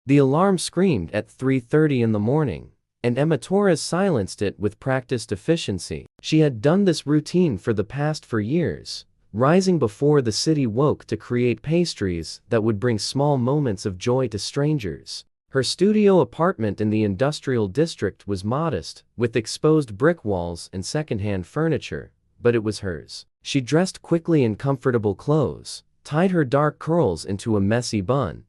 The alarm screamed at 3:30 in the morning, and Emma Torres silenced it with practiced efficiency. She had done this routine for the past 4 years, rising before the city woke to create pastries that would bring small moments of joy to strangers. Her studio apartment in the industrial district was modest, with exposed brick walls and secondhand furniture, but it was hers. She dressed quickly in comfortable clothes, tied her dark curls into a messy bun,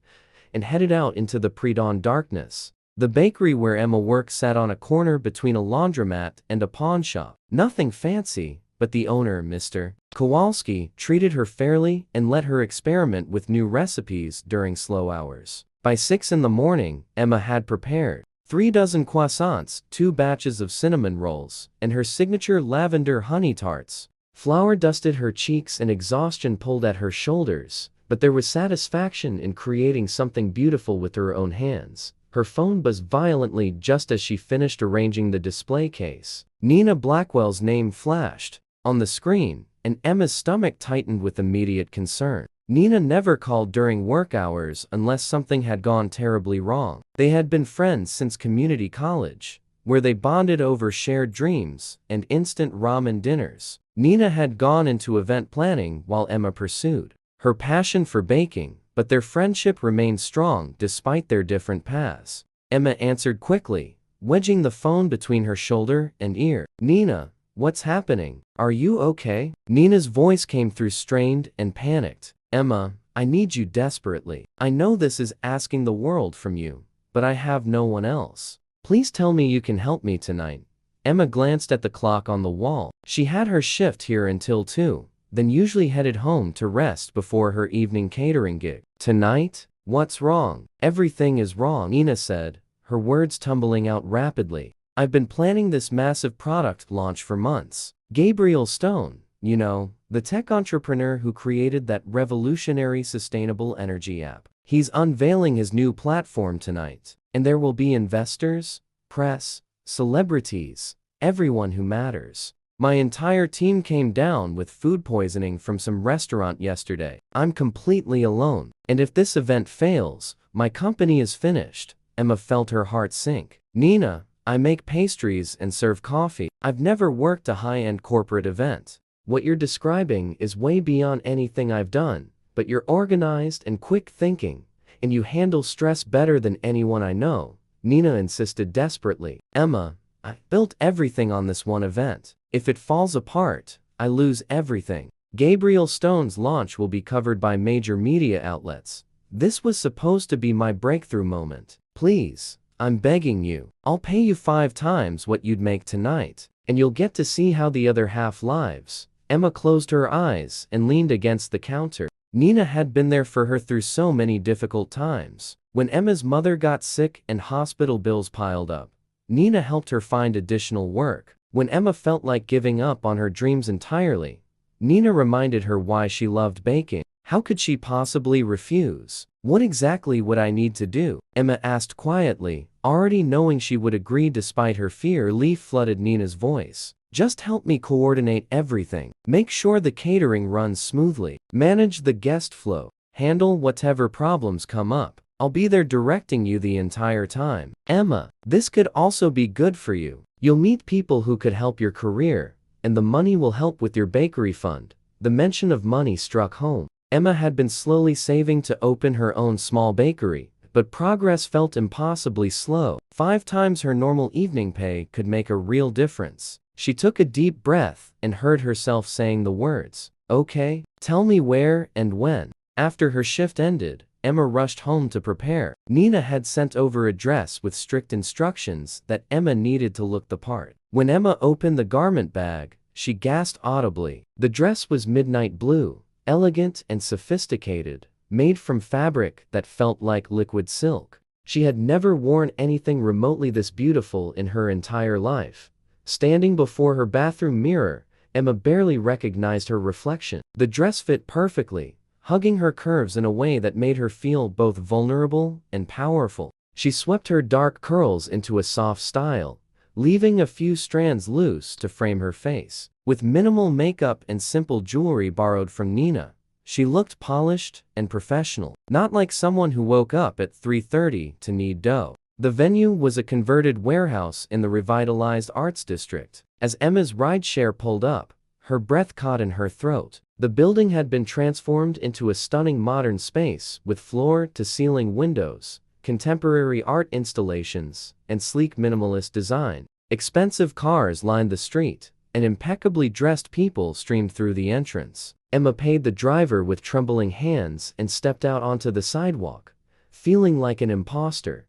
and headed out into the pre-dawn darkness. The bakery where Emma worked sat on a corner between a laundromat and a pawn shop. Nothing fancy, but the owner, Mr. Kowalski, treated her fairly and let her experiment with new recipes during slow hours. By 6 in the morning, Emma had prepared 3 dozen croissants, 2 batches of cinnamon rolls, and her signature lavender honey tarts. Flour dusted her cheeks and exhaustion pulled at her shoulders, but there was satisfaction in creating something beautiful with her own hands. Her phone buzzed violently just as she finished arranging the display case. Nina Blackwell's name flashed on the screen, and Emma's stomach tightened with immediate concern. Nina never called during work hours unless something had gone terribly wrong. They had been friends since community college, where they bonded over shared dreams and instant ramen dinners. Nina had gone into event planning while Emma pursued her passion for baking, but their friendship remained strong despite their different paths. Emma answered quickly, wedging the phone between her shoulder and ear. "Nina, what's happening? Are you okay?" Nina's voice came through strained and panicked. "Emma, I need you desperately. I know this is asking the world from you, but I have no one else. Please tell me you can help me tonight." Emma glanced at the clock on the wall. She had her shift here until 2, then usually headed home to rest before her evening catering gig. "Tonight? What's wrong?" "Everything is wrong," Nina said, her words tumbling out rapidly. "I've been planning this massive product launch for months. Gabriel Stone, you know, the tech entrepreneur who created that revolutionary sustainable energy app. He's unveiling his new platform tonight, and there will be investors, press, celebrities, everyone who matters. My entire team came down with food poisoning from some restaurant yesterday. I'm completely alone, and if this event fails, my company is finished." Emma felt her heart sink. "Nina, I make pastries and serve coffee. I've never worked a high-end corporate event. What you're describing is way beyond anything I've done, but you're organized and quick thinking, and you handle stress better than anyone I know," Nina insisted desperately. "Emma, I built everything on this one event. If it falls apart, I lose everything. Gabriel Stone's launch will be covered by major media outlets. This was supposed to be my breakthrough moment. Please, I'm begging you. I'll pay you 5 times what you'd make tonight, and you'll get to see how the other half lives." Emma closed her eyes and leaned against the counter. Nina had been there for her through so many difficult times. When Emma's mother got sick and hospital bills piled up, Nina helped her find additional work. When Emma felt like giving up on her dreams entirely, Nina reminded her why she loved baking. How could she possibly refuse? "What exactly would I need to do?" Emma asked quietly, already knowing she would agree despite her fear. Leaf flooded Nina's voice. "Just help me coordinate everything. Make sure the catering runs smoothly. Manage the guest flow. Handle whatever problems come up. I'll be there directing you the entire time. Emma, this could also be good for you. You'll meet people who could help your career, and the money will help with your bakery fund." The mention of money struck home. Emma had been slowly saving to open her own small bakery, but progress felt impossibly slow. 5 times her normal evening pay could make a real difference. She took a deep breath and heard herself saying the words, "Okay, tell me where and when." After her shift ended, Emma rushed home to prepare. Nina had sent over a dress with strict instructions that Emma needed to look the part. When Emma opened the garment bag, she gasped audibly. The dress was midnight blue, elegant and sophisticated, made from fabric that felt like liquid silk. She had never worn anything remotely this beautiful in her entire life. Standing before her bathroom mirror, Emma barely recognized her reflection. The dress fit perfectly, hugging her curves in a way that made her feel both vulnerable and powerful. She swept her dark curls into a soft style, leaving a few strands loose to frame her face. With minimal makeup and simple jewelry borrowed from Nina, She looked polished and professional, not like someone who woke up at 3:30 to knead dough. The venue was a converted warehouse in the revitalized Arts District. As Emma's rideshare pulled up, her breath caught in her throat. The building had been transformed into a stunning modern space with floor-to-ceiling windows, contemporary art installations, and sleek minimalist design. Expensive cars lined the street, and impeccably dressed people streamed through the entrance. Emma paid the driver with trembling hands and stepped out onto the sidewalk, feeling like an imposter.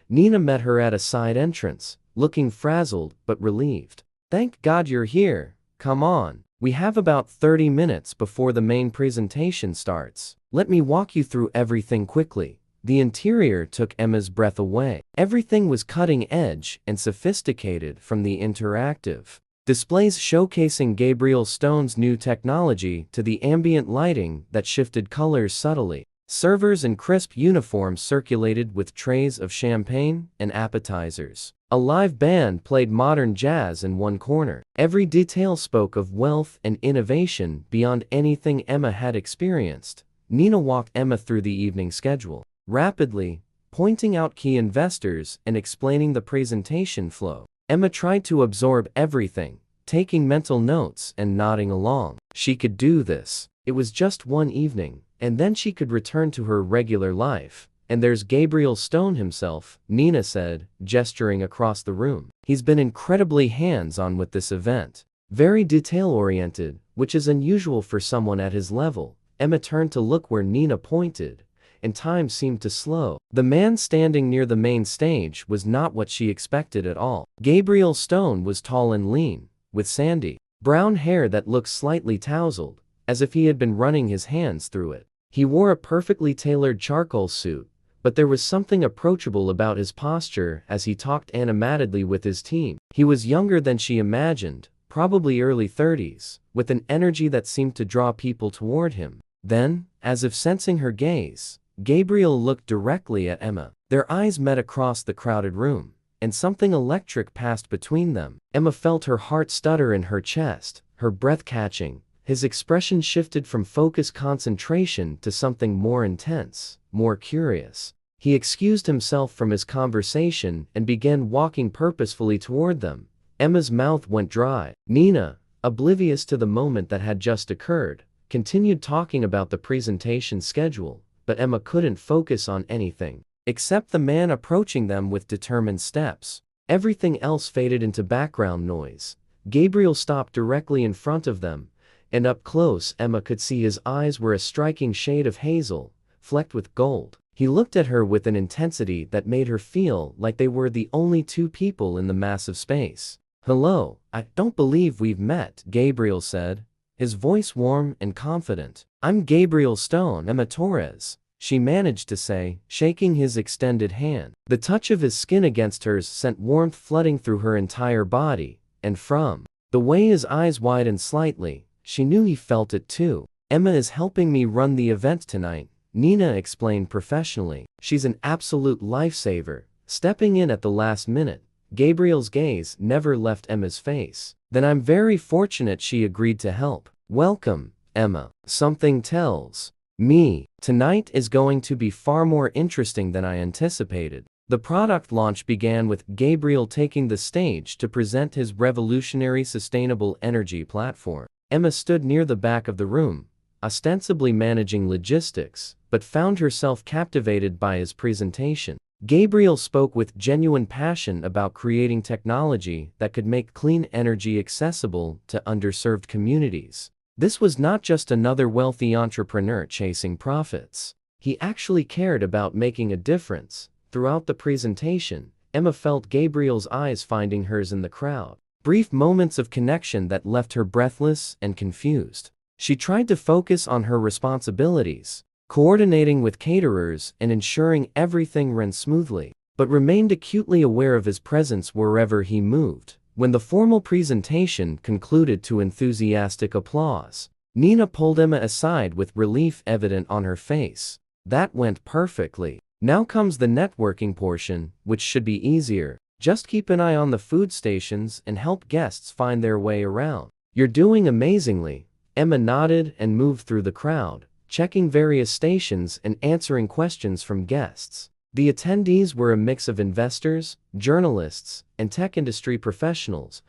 Nina met her at a side entrance, looking frazzled but relieved. "Thank God you're here. Come on. We have about 30 minutes before the main presentation starts. Let me walk you through everything quickly." The interior took Emma's breath away. Everything was cutting edge and sophisticated, from the interactive displays showcasing Gabriel Stone's new technology to the ambient lighting that shifted colors subtly. Servers in crisp uniforms circulated with trays of champagne and appetizers. A live band played modern jazz in one corner. Every detail spoke of wealth and innovation beyond anything Emma had experienced. Nina walked Emma through the evening schedule, rapidly, pointing out key investors and explaining the presentation flow. Emma tried to absorb everything, taking mental notes and nodding along. She could do this. It was just one evening, and then she could return to her regular life. "And there's Gabriel Stone himself," Nina said, gesturing across the room. "He's been incredibly hands-on with this event. Very detail-oriented, which is unusual for someone at his level." Emma turned to look where Nina pointed, and time seemed to slow. The man standing near the main stage was not what she expected at all. Gabriel Stone was tall and lean, with sandy, brown hair that looked slightly tousled, as if he had been running his hands through it. He wore a perfectly tailored charcoal suit, but there was something approachable about his posture as he talked animatedly with his team. He was younger than she imagined, probably early 30s, with an energy that seemed to draw people toward him. Then, as if sensing her gaze, Gabriel looked directly at Emma. Their eyes met across the crowded room, and something electric passed between them. Emma felt her heart stutter in her chest, her breath catching. His expression shifted from focused concentration to something more intense, more curious. He excused himself from his conversation and began walking purposefully toward them. Emma's mouth went dry. Nina, oblivious to the moment that had just occurred, continued talking about the presentation schedule, but Emma couldn't focus on anything except the man approaching them with determined steps. Everything else faded into background noise. Gabriel stopped directly in front of them, and up close Emma could see his eyes were a striking shade of hazel, flecked with gold. He looked at her with an intensity that made her feel like they were the only two people in the massive space. "Hello, I don't believe we've met," Gabriel said, his voice warm and confident. "I'm Gabriel Stone, Emma Torres," she managed to say, shaking his extended hand. The touch of his skin against hers sent warmth flooding through her entire body, and from the way his eyes widened slightly, she knew he felt it too. "Emma is helping me run the event tonight," Nina explained professionally. "She's an absolute lifesaver, stepping in at the last minute." Gabriel's gaze never left Emma's face. "Then I'm very fortunate she agreed to help. Welcome, Emma. Something tells me tonight is going to be far more interesting than I anticipated." The product launch began with Gabriel taking the stage to present his revolutionary sustainable energy platform. Emma stood near the back of the room, ostensibly managing logistics, but found herself captivated by his presentation. Gabriel spoke with genuine passion about creating technology that could make clean energy accessible to underserved communities. This was not just another wealthy entrepreneur chasing profits. He actually cared about making a difference. Throughout the presentation, Emma felt Gabriel's eyes finding hers in the crowd. Brief moments of connection that left her breathless and confused. She tried to focus on her responsibilities, coordinating with caterers and ensuring everything ran smoothly, but remained acutely aware of his presence wherever he moved. When the formal presentation concluded to enthusiastic applause, Nina pulled Emma aside with relief evident on her face. "That went perfectly. Now comes the networking portion, which should be easier. Just keep an eye on the food stations and help guests find their way around." "You're doing amazingly." Emma nodded and moved through the crowd, checking various stations and answering questions from guests. The attendees were a mix of investors, journalists, and tech industry professionals,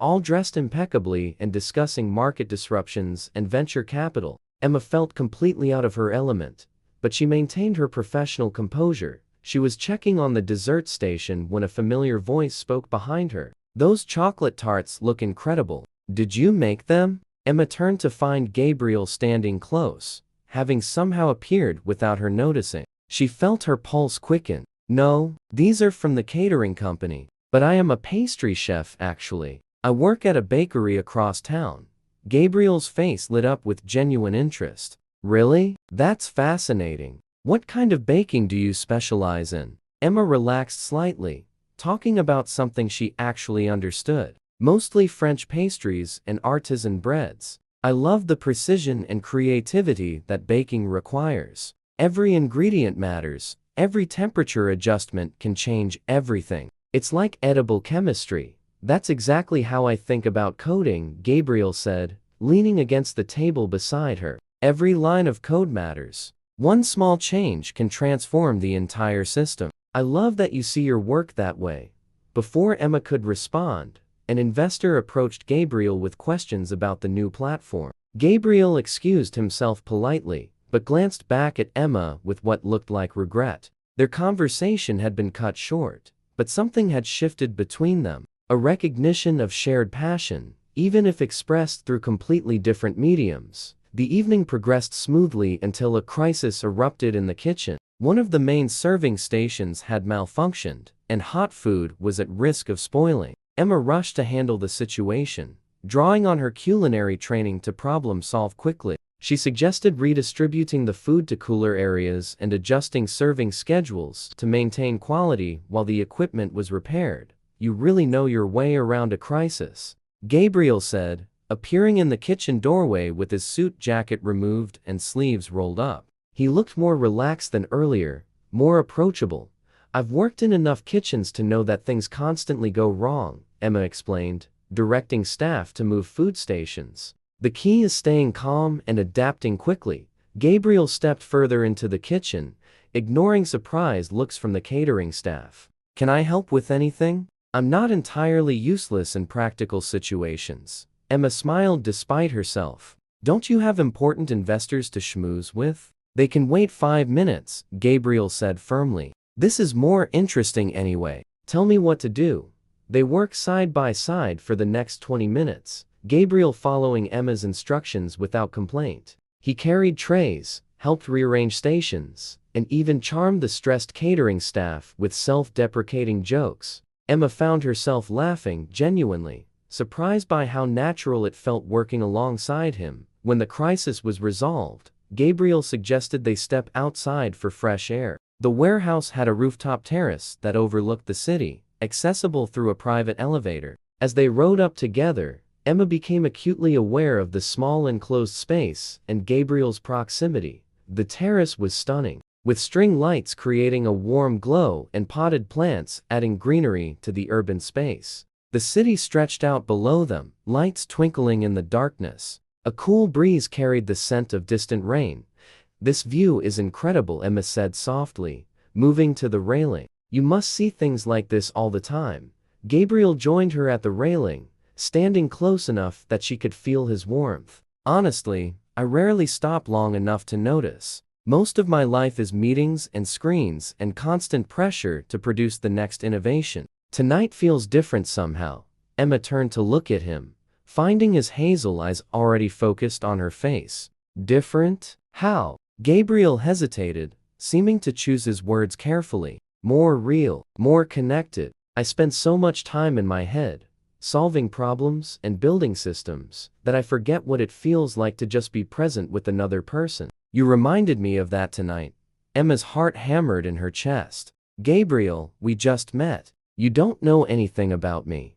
all dressed impeccably and discussing market disruptions and venture capital. Emma felt completely out of her element, but she maintained her professional composure. She was checking on the dessert station when a familiar voice spoke behind her. "Those chocolate tarts look incredible. Did you make them?" Emma turned to find Gabriel standing close, having somehow appeared without her noticing. She felt her pulse quicken. "No, these are from the catering company, but I am a pastry chef actually. I work at a bakery across town." Gabriel's face lit up with genuine interest. "Really? That's fascinating. What kind of baking do you specialize in?" Emma relaxed slightly, talking about something she actually understood. "Mostly French pastries and artisan breads. I love the precision and creativity that baking requires. Every ingredient matters. Every temperature adjustment can change everything. It's like edible chemistry." "That's exactly how I think about coding," Gabriel said, leaning against the table beside her. "Every line of code matters. One small change can transform the entire system." "I love that you see your work that way." Before Emma could respond, an investor approached Gabriel with questions about the new platform. Gabriel excused himself politely, but glanced back at Emma with what looked like regret. Their conversation had been cut short, but something had shifted between them. A recognition of shared passion, even if expressed through completely different mediums. The evening progressed smoothly until a crisis erupted in the kitchen. One of the main serving stations had malfunctioned, and hot food was at risk of spoiling. Emma rushed to handle the situation, drawing on her culinary training to problem-solve quickly. She suggested redistributing the food to cooler areas and adjusting serving schedules to maintain quality while the equipment was repaired. "You really know your way around a crisis," Gabriel said, appearing in the kitchen doorway with his suit jacket removed and sleeves rolled up. He looked more relaxed than earlier, more approachable. "I've worked in enough kitchens to know that things constantly go wrong," Emma explained, directing staff to move food stations. "The key is staying calm and adapting quickly." Gabriel stepped further into the kitchen, ignoring surprised looks from the catering staff. "Can I help with anything? I'm not entirely useless in practical situations." Emma smiled despite herself. "Don't you have important investors to schmooze with?" "They can wait 5 minutes," Gabriel said firmly. "This is more interesting anyway. Tell me what to do." They worked side by side for the next 20 minutes, Gabriel following Emma's instructions without complaint. He carried trays, helped rearrange stations, and even charmed the stressed catering staff with self-deprecating jokes. Emma found herself laughing genuinely, surprised by how natural it felt working alongside him. When the crisis was resolved, Gabriel suggested they step outside for fresh air. The warehouse had a rooftop terrace that overlooked the city, accessible through a private elevator. As they rode up together, Emma became acutely aware of the small enclosed space and Gabriel's proximity. The terrace was stunning, with string lights creating a warm glow and potted plants adding greenery to the urban space. The city stretched out below them, lights twinkling in the darkness. A cool breeze carried the scent of distant rain. "This view is incredible," Emma said softly, moving to the railing. "You must see things like this all the time." Gabriel joined her at the railing, standing close enough that she could feel his warmth. "Honestly, I rarely stop long enough to notice. Most of my life is meetings and screens and constant pressure to produce the next innovation. Tonight feels different somehow." Emma turned to look at him, finding his hazel eyes already focused on her face. "Different? How?" Gabriel hesitated, seeming to choose his words carefully. "More real, more connected. I spend so much time in my head, solving problems and building systems, that I forget what it feels like to just be present with another person. You reminded me of that tonight." Emma's heart hammered in her chest. "Gabriel, we just met. You don't know anything about me."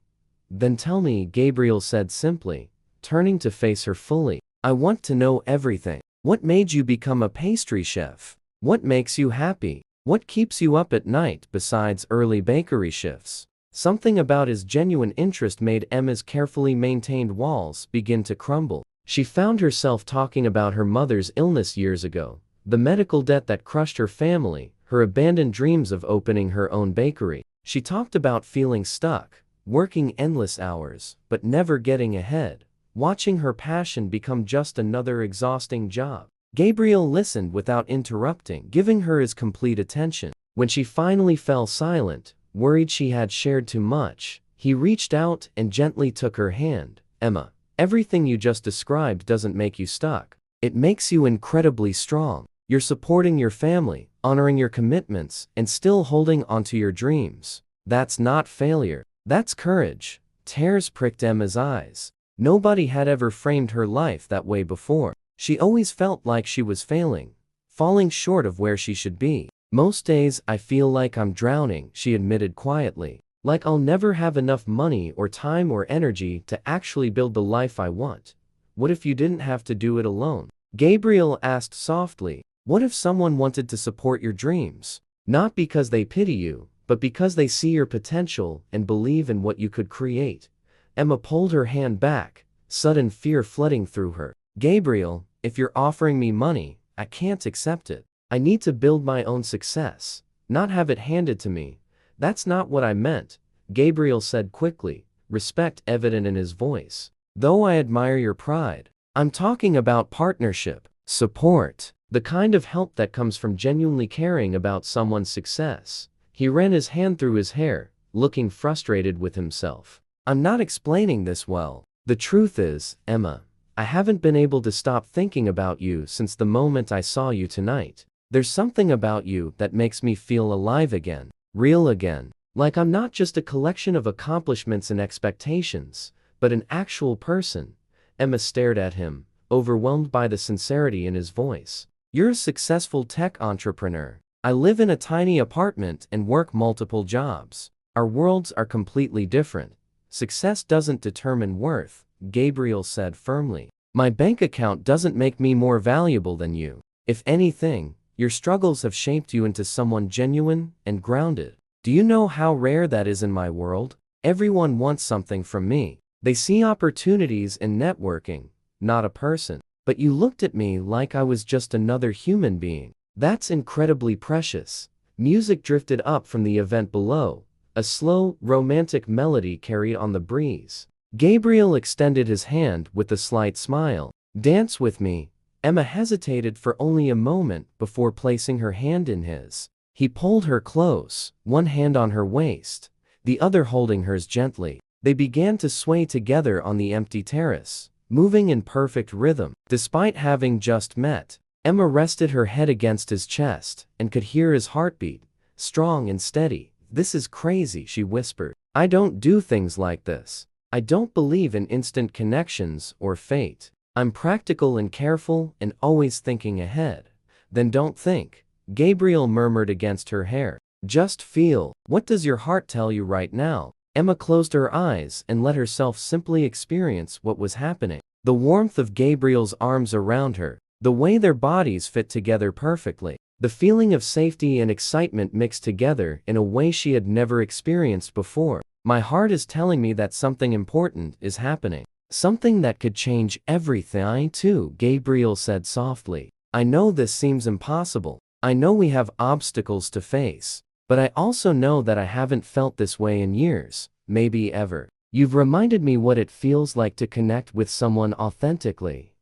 "Then tell me," Gabriel said simply, turning to face her fully. "I want to know everything. What made you become a pastry chef? What makes you happy? What keeps you up at night besides early bakery shifts?" Something about his genuine interest made Emma's carefully maintained walls begin to crumble. She found herself talking about her mother's illness years ago, the medical debt that crushed her family, her abandoned dreams of opening her own bakery. She talked about feeling stuck, working endless hours, but never getting ahead, watching her passion become just another exhausting job. Gabriel listened without interrupting, giving her his complete attention. When she finally fell silent, worried she had shared too much, he reached out and gently took her hand. Emma, everything you just described doesn't make you stuck. It makes you incredibly strong. You're supporting your family, honoring your commitments, and still holding onto your dreams. That's not failure. That's courage. Tears pricked Emma's eyes. Nobody had ever framed her life that way before. She always felt like she was failing, falling short of where she should be. Most days I feel like I'm drowning, she admitted quietly. Like I'll never have enough money or time or energy to actually build the life I want. What if you didn't have to do it alone? Gabriel asked softly. What if someone wanted to support your dreams? Not because they pity you, but because they see your potential and believe in what you could create. Emma pulled her hand back, sudden fear flooding through her. Gabriel, if you're offering me money, I can't accept it. I need to build my own success, not have it handed to me. That's not what I meant, Gabriel said quickly, respect evident in his voice. Though I admire your pride, I'm talking about partnership, support, the kind of help that comes from genuinely caring about someone's success. He ran his hand through his hair, looking frustrated with himself. I'm not explaining this well. The truth is, Emma, I haven't been able to stop thinking about you since the moment I saw you tonight. There's something about you that makes me feel alive again, real again. Like I'm not just a collection of accomplishments and expectations, but an actual person. Emma stared at him, overwhelmed by the sincerity in his voice. You're a successful tech entrepreneur. I live in a tiny apartment and work multiple jobs. Our worlds are completely different. Success doesn't determine worth, Gabriel said firmly. My bank account doesn't make me more valuable than you. If anything, your struggles have shaped you into someone genuine and grounded. Do you know how rare that is in my world? Everyone wants something from me. They see opportunities in networking, not a person. But you looked at me like I was just another human being. That's incredibly precious. Music drifted up from the event below. A slow, romantic melody carried on the breeze. Gabriel extended his hand with a slight smile. Dance with me. Emma hesitated for only a moment before placing her hand in his. He pulled her close, one hand on her waist, the other holding hers gently. They began to sway together on the empty terrace, moving in perfect rhythm. Despite having just met, Emma rested her head against his chest and could hear his heartbeat, strong and steady. This is crazy, she whispered. I don't do things like this. I don't believe in instant connections or fate. I'm practical and careful and always thinking ahead. Then don't think, Gabriel murmured against her hair. Just feel. What does your heart tell you right now? Emma closed her eyes and let herself simply experience what was happening. The warmth of Gabriel's arms around her, the way their bodies fit together perfectly. The feeling of safety and excitement mixed together in a way she had never experienced before. My heart is telling me that something important is happening. Something that could change everything. I too, Gabriel said softly. I know this seems impossible. I know we have obstacles to face. But I also know that I haven't felt this way in years, maybe ever. You've reminded me what it feels like to connect with someone authentically.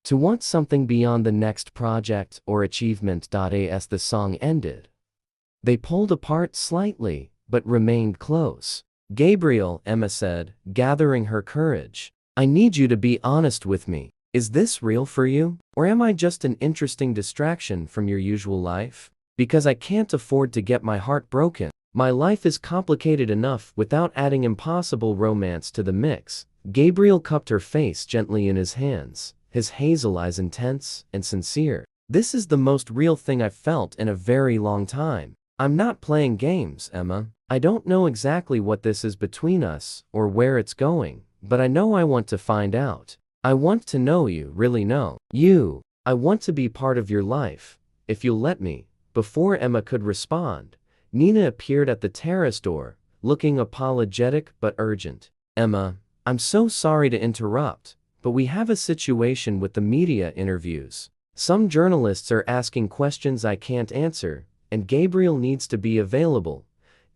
To want something beyond the next project or achievement. As the song ended, they pulled apart slightly, but remained close. Gabriel, Emma said, gathering her courage. I need you to be honest with me. Is this real for you? Or am I just an interesting distraction from your usual life? Because I can't afford to get my heart broken. My life is complicated enough without adding impossible romance to the mix. Gabriel cupped her face gently in his hands, his hazel eyes intense and sincere. This is the most real thing I've felt in a very long time. I'm not playing games, Emma. I don't know exactly what this is between us or where it's going, but I know I want to find out. I want to know you, really know you. I want to be part of your life, if you'll let me. Before Emma could respond, Nina appeared at the terrace door, looking apologetic but urgent. Emma, I'm so sorry to interrupt, but we have a situation with the media interviews. Some journalists are asking questions I can't answer, and Gabriel needs to be available.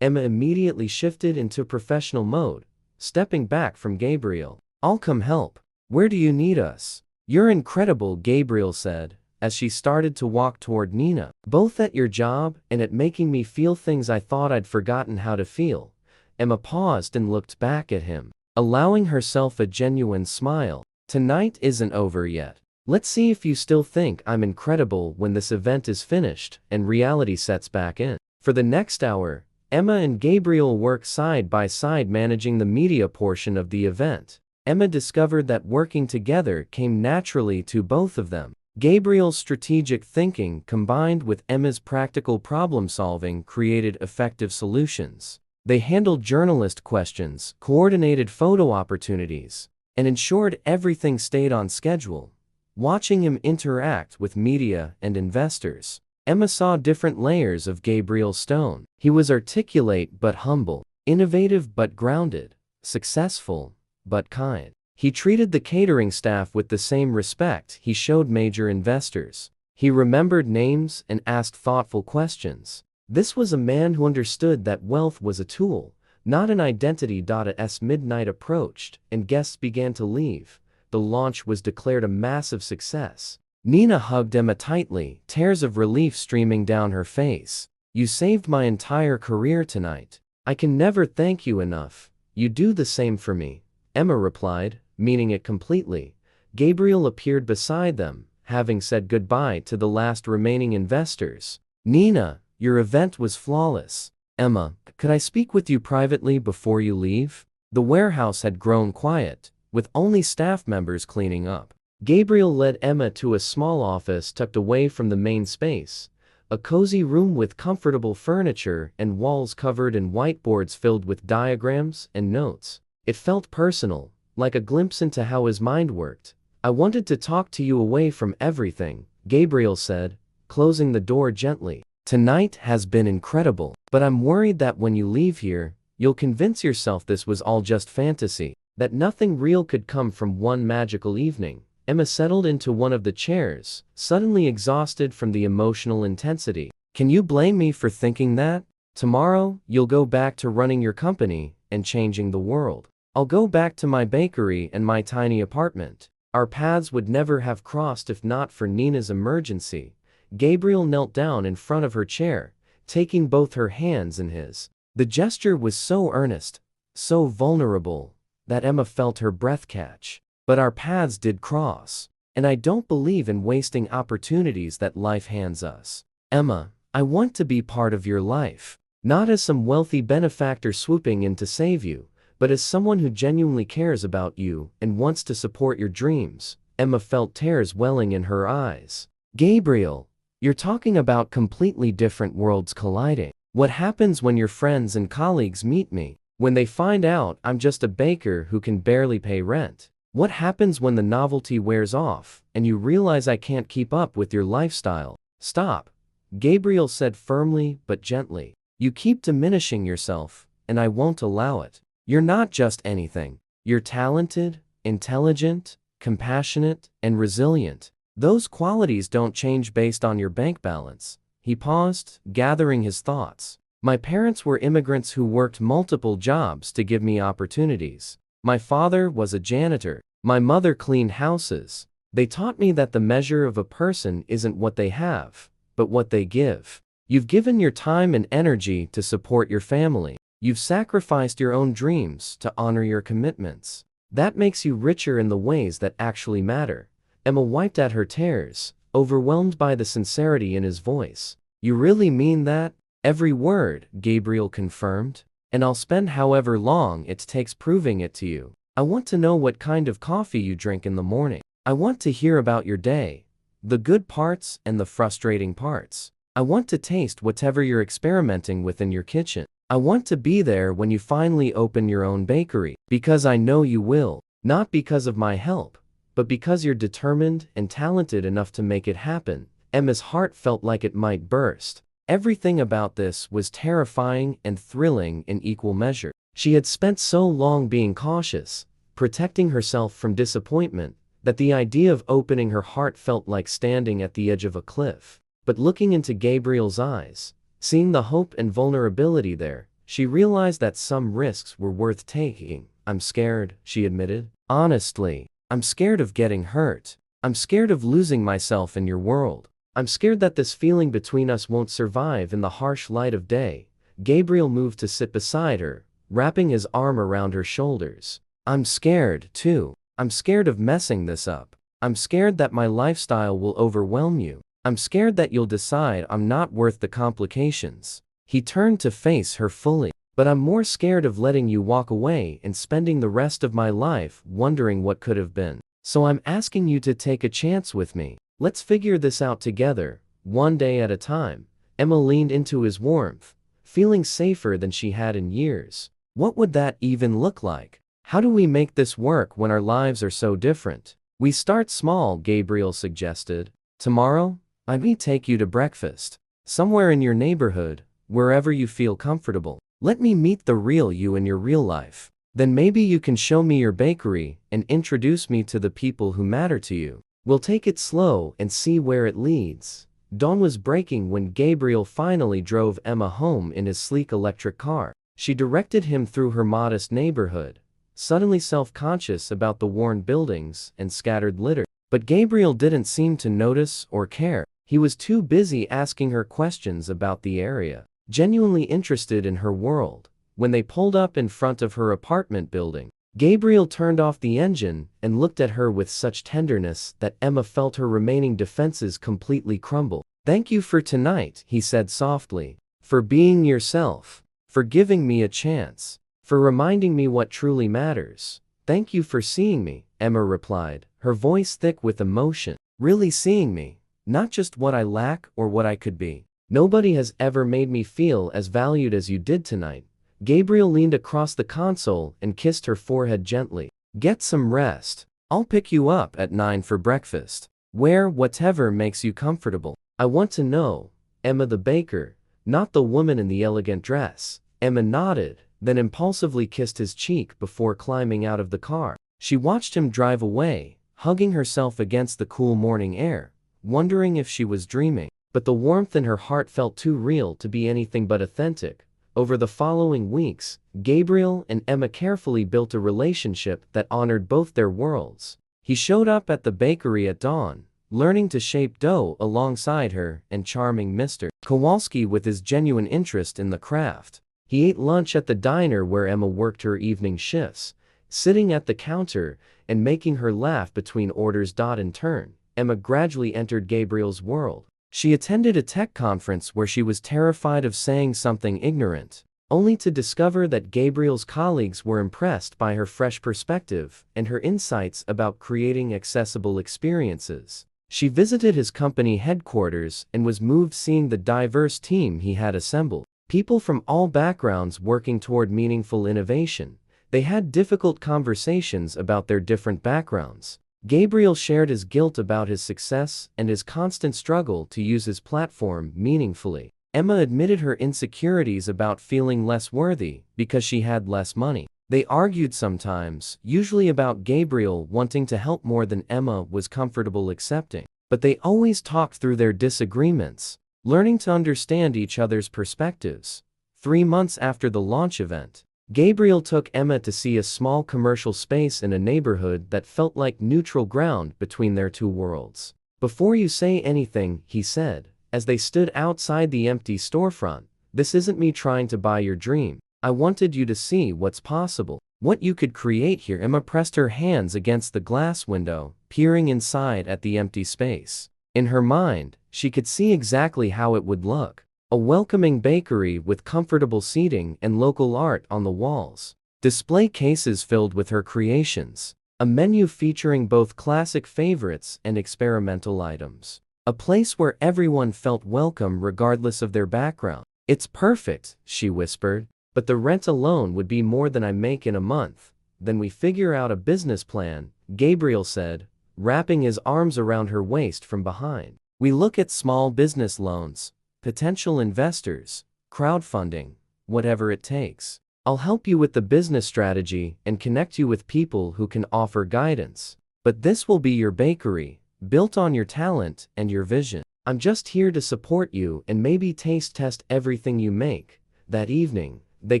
Emma immediately shifted into professional mode, stepping back from Gabriel. I'll come help. Where do you need us? You're incredible, Gabriel said, as she started to walk toward Nina. Both at your job and at making me feel things I thought I'd forgotten how to feel. Emma paused and looked back at him, allowing herself a genuine smile. Tonight isn't over yet. Let's see if you still think I'm incredible when this event is finished and reality sets back in. For the next hour, Emma and Gabriel work side by side managing the media portion of the event. Emma discovered that working together came naturally to both of them. Gabriel's strategic thinking combined with Emma's practical problem-solving created effective solutions. They handled journalist questions, coordinated photo opportunities, and ensured everything stayed on schedule. Watching him interact with media and investors, Emma saw different layers of Gabriel Stone. He was articulate but humble, innovative but grounded, successful but kind. He treated the catering staff with the same respect he showed major investors. He remembered names and asked thoughtful questions. This was a man who understood that wealth was a tool, not an identity. As midnight approached and guests began to leave, the launch was declared a massive success. Nina hugged Emma tightly, tears of relief streaming down her face. You saved my entire career tonight. I can never thank you enough. You do the same for me, Emma replied, meaning it completely. Gabriel appeared beside them, having said goodbye to the last remaining investors. Nina, your event was flawless. Emma, could I speak with you privately before you leave? The warehouse had grown quiet, with only staff members cleaning up. Gabriel led Emma to a small office tucked away from the main space, a cozy room with comfortable furniture and walls covered in whiteboards filled with diagrams and notes. It felt personal, like a glimpse into how his mind worked. I wanted to talk to you away from everything, Gabriel said, closing the door gently. Tonight has been incredible, but I'm worried that when you leave here, you'll convince yourself this was all just fantasy, that nothing real could come from one magical evening. Emma settled into one of the chairs, suddenly exhausted from the emotional intensity. Can you blame me for thinking that? Tomorrow, you'll go back to running your company and changing the world. I'll go back to my bakery and my tiny apartment. Our paths would never have crossed if not for Nina's emergency. Gabriel knelt down in front of her chair, taking both her hands in his. The gesture was so earnest, so vulnerable, that Emma felt her breath catch. But our paths did cross, and I don't believe in wasting opportunities that life hands us. Emma, I want to be part of your life, not as some wealthy benefactor swooping in to save you, but as someone who genuinely cares about you and wants to support your dreams. Emma felt tears welling in her eyes. Gabriel, you're talking about completely different worlds colliding. What happens when your friends and colleagues meet me? When they find out I'm just a baker who can barely pay rent? What happens when the novelty wears off and you realize I can't keep up with your lifestyle? Stop, Gabriel said firmly but gently. You keep diminishing yourself, and I won't allow it. You're not just anything. You're talented, intelligent, compassionate, and resilient. Those qualities don't change based on your bank balance. He paused, gathering his thoughts. My parents were immigrants who worked multiple jobs to give me opportunities. My father was a janitor. My mother cleaned houses. They taught me that the measure of a person isn't what they have, but what they give. You've given your time and energy to support your family. You've sacrificed your own dreams to honor your commitments. That makes you richer in the ways that actually matter. Emma wiped at her tears, overwhelmed by the sincerity in his voice. You really mean that? Every word, Gabriel confirmed. And I'll spend however long it takes proving it to you. I want to know what kind of coffee you drink in the morning. I want to hear about your day, the good parts and the frustrating parts. I want to taste whatever you're experimenting with in your kitchen. I want to be there when you finally open your own bakery, because I know you will, not because of my help, but because you're determined and talented enough to make it happen. Emma's heart felt like it might burst. Everything about this was terrifying and thrilling in equal measure. She had spent so long being cautious, protecting herself from disappointment, that the idea of opening her heart felt like standing at the edge of a cliff. But looking into Gabriel's eyes, seeing the hope and vulnerability there, she realized that some risks were worth taking. "I'm scared," she admitted. "Honestly, I'm scared of getting hurt. I'm scared of losing myself in your world. I'm scared that this feeling between us won't survive in the harsh light of day." Gabriel moved to sit beside her, wrapping his arm around her shoulders. "I'm scared, too. I'm scared of messing this up. I'm scared that my lifestyle will overwhelm you. I'm scared that you'll decide I'm not worth the complications." He turned to face her fully. "But I'm more scared of letting you walk away and spending the rest of my life wondering what could have been. So I'm asking you to take a chance with me. Let's figure this out together, one day at a time." Emma leaned into his warmth, feeling safer than she had in years. "What would that even look like? How do we make this work when our lives are so different?" "We start small," Gabriel suggested. "Tomorrow, I may take you to breakfast. Somewhere in your neighborhood, wherever you feel comfortable. Let me meet the real you in your real life. Then maybe you can show me your bakery and introduce me to the people who matter to you. We'll take it slow and see where it leads." Dawn was breaking when Gabriel finally drove Emma home in his sleek electric car. She directed him through her modest neighborhood, suddenly self-conscious about the worn buildings and scattered litter. But Gabriel didn't seem to notice or care. He was too busy asking her questions about the area, genuinely interested in her world. When they pulled up in front of her apartment building, Gabriel turned off the engine and looked at her with such tenderness that Emma felt her remaining defenses completely crumble. "Thank you for tonight," he said softly, "for being yourself, for giving me a chance, for reminding me what truly matters." "Thank you for seeing me," Emma replied, her voice thick with emotion. "Really seeing me, not just what I lack or what I could be. Nobody has ever made me feel as valued as you did tonight." Gabriel leaned across the console and kissed her forehead gently. "Get some rest. I'll pick you up at 9 for breakfast. Wear whatever makes you comfortable." "I want to know, Emma the baker, not the woman in the elegant dress." Emma nodded, then impulsively kissed his cheek before climbing out of the car. She watched him drive away, hugging herself against the cool morning air, wondering if she was dreaming. But the warmth in her heart felt too real to be anything but authentic. Over the following weeks, Gabriel and Emma carefully built a relationship that honored both their worlds. He showed up at the bakery at dawn, learning to shape dough alongside her and charming Mr. Kowalski with his genuine interest in the craft. He ate lunch at the diner where Emma worked her evening shifts, sitting at the counter and making her laugh between orders. In turn, Emma gradually entered Gabriel's world. She attended a tech conference where she was terrified of saying something ignorant, only to discover that Gabriel's colleagues were impressed by her fresh perspective and her insights about creating accessible experiences. She visited his company headquarters and was moved seeing the diverse team he had assembled. People from all backgrounds working toward meaningful innovation. They had difficult conversations about their different backgrounds. Gabriel shared his guilt about his success and his constant struggle to use his platform meaningfully. Emma admitted her insecurities about feeling less worthy because she had less money. They argued sometimes, usually about Gabriel wanting to help more than Emma was comfortable accepting. But they always talked through their disagreements, learning to understand each other's perspectives. 3 months after the launch event, Gabriel took Emma to see a small commercial space in a neighborhood that felt like neutral ground between their two worlds. "Before you say anything," he said, as they stood outside the empty storefront, "this isn't me trying to buy your dream. I wanted you to see what's possible, what you could create here." Emma pressed her hands against the glass window, peering inside at the empty space. In her mind, she could see exactly how it would look. A welcoming bakery with comfortable seating and local art on the walls. Display cases filled with her creations. A menu featuring both classic favorites and experimental items. A place where everyone felt welcome regardless of their background. "It's perfect," she whispered, "but the rent alone would be more than I make in a month." "Then we figure out a business plan," Gabriel said, wrapping his arms around her waist from behind. "We look at small business loans, potential investors, crowdfunding, whatever it takes." I'll help you with the business strategy and connect you with people who can offer guidance. But this will be your bakery, built on your talent and your vision. I'm just here to support you and maybe taste test everything you make." That evening, they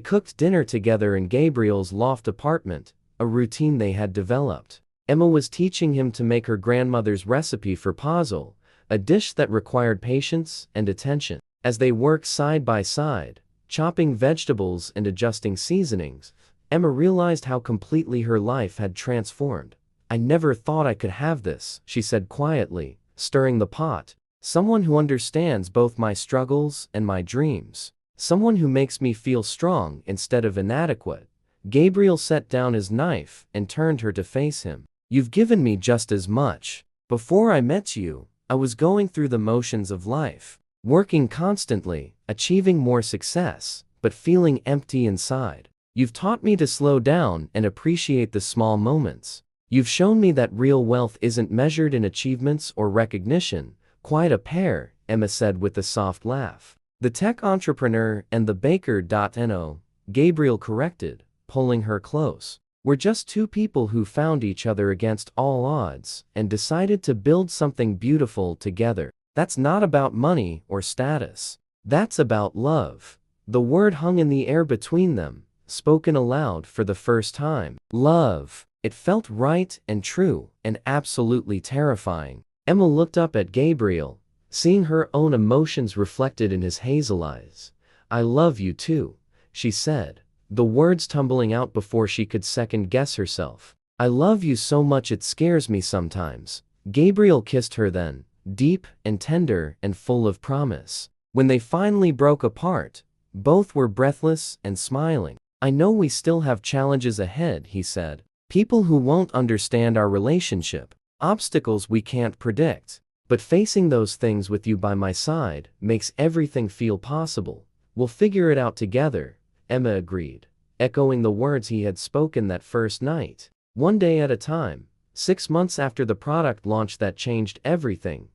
cooked dinner together in Gabriel's loft apartment, a routine they had developed. Emma was teaching him to make her grandmother's recipe for puzzle, a dish that required patience and attention. As they worked side by side, chopping vegetables and adjusting seasonings, Emma realized how completely her life had transformed. "I never thought I could have this," she said quietly, stirring the pot. "Someone who understands both my struggles and my dreams. Someone who makes me feel strong instead of inadequate." Gabriel set down his knife and turned her to face him. "You've given me just as much. Before I met you, I was going through the motions of life, working constantly, achieving more success, but feeling empty inside. You've taught me to slow down and appreciate the small moments. You've shown me that real wealth isn't measured in achievements or recognition." "Quite a pair," Emma said with a soft laugh. "The tech entrepreneur and the baker. No, Gabriel corrected, pulling her close. "We're just two people who found each other against all odds and decided to build something beautiful together. That's not about money or status. That's about love." The word hung in the air between them, spoken aloud for the first time. Love. It felt right and true and absolutely terrifying. Emma looked up at Gabriel, seeing her own emotions reflected in his hazel eyes. "I love you too," she said, the words tumbling out before she could second-guess herself. "I love you so much it scares me sometimes." Gabriel kissed her then, deep and tender and full of promise. When they finally broke apart, both were breathless and smiling. "I know we still have challenges ahead," he said. "People who won't understand our relationship. Obstacles we can't predict. But facing those things with you by my side makes everything feel possible. We'll figure it out together," Emma agreed, echoing the words he had spoken that first night. One day at a time, 6 months after the product launch that changed everything,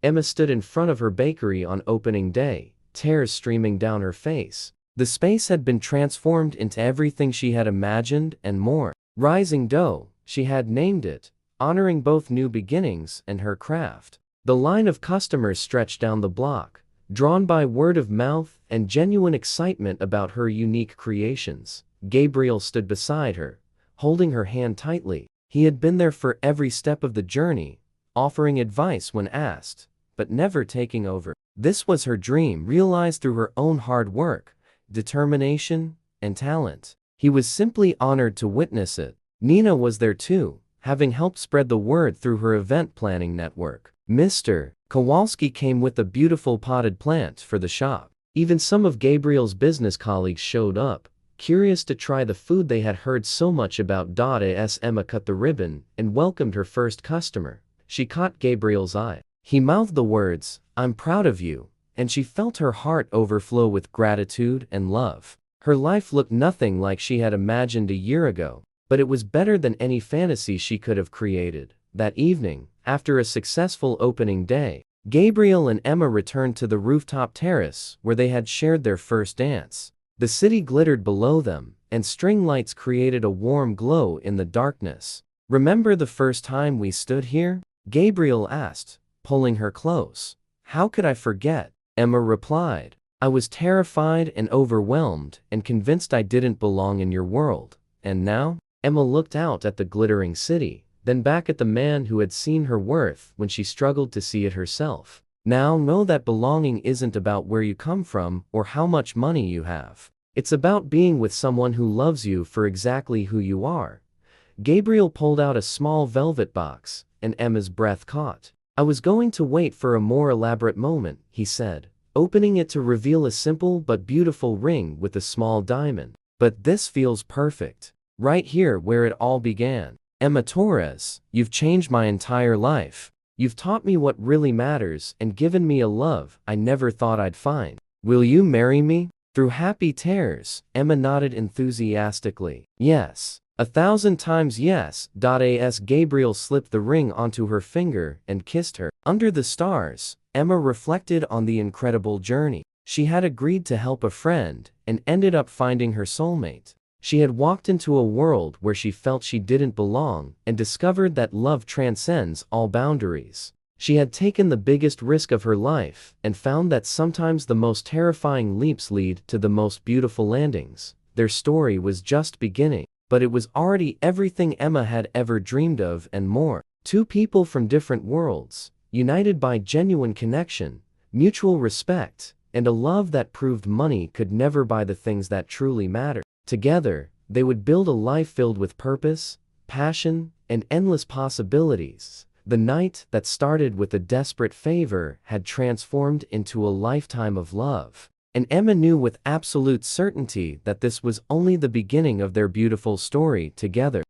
Emma stood in front of her bakery on opening day, tears streaming down her face. The space had been transformed into everything she had imagined and more. Rising Dough, she had named it, honoring both new beginnings and her craft. The line of customers stretched down the block, drawn by word of mouth and genuine excitement about her unique creations. Gabriel stood beside her, holding her hand tightly. He had been there for every step of the journey, offering advice when asked, but never taking over. This was her dream realized through her own hard work, determination, and talent. He was simply honored to witness it. Nina was there too, having helped spread the word through her event planning network. Mr. Kowalski came with a beautiful potted plant for the shop. Even some of Gabriel's business colleagues showed up, curious to try the food they had heard so much about. As Emma cut the ribbon and welcomed her first customer, she caught Gabriel's eye. He mouthed the words, "I'm proud of you," and she felt her heart overflow with gratitude and love. Her life looked nothing like she had imagined a year ago, but it was better than any fantasy she could have created. That evening, after a successful opening day, Gabriel and Emma returned to the rooftop terrace where they had shared their first dance. The city glittered below them, and string lights created a warm glow in the darkness. "Remember the first time we stood here?" Gabriel asked, pulling her close. "How could I forget?" Emma replied. "I was terrified and overwhelmed and convinced I didn't belong in your world. And now?" Emma looked out at the glittering city, then back at the man who had seen her worth when she struggled to see it herself. "Now know that belonging isn't about where you come from or how much money you have. It's about being with someone who loves you for exactly who you are." Gabriel pulled out a small velvet box, and Emma's breath caught. "I was going to wait for a more elaborate moment," he said, opening it to reveal a simple but beautiful ring with a small diamond. "But this feels perfect. Right here where it all began. Emma Torres, you've changed my entire life. You've taught me what really matters and given me a love I never thought I'd find. Will you marry me?" Through happy tears, Emma nodded enthusiastically. "Yes. 1,000 times yes." As Gabriel slipped the ring onto her finger and kissed her. Under the stars, Emma reflected on the incredible journey. She had agreed to help a friend and ended up finding her soulmate. She had walked into a world where she felt she didn't belong and discovered that love transcends all boundaries. She had taken the biggest risk of her life and found that sometimes the most terrifying leaps lead to the most beautiful landings. Their story was just beginning, but it was already everything Emma had ever dreamed of and more. Two people from different worlds, united by genuine connection, mutual respect, and a love that proved money could never buy the things that truly mattered. Together, they would build a life filled with purpose, passion, and endless possibilities. The night that started with a desperate favor had transformed into a lifetime of love. And Emma knew with absolute certainty that this was only the beginning of their beautiful story together.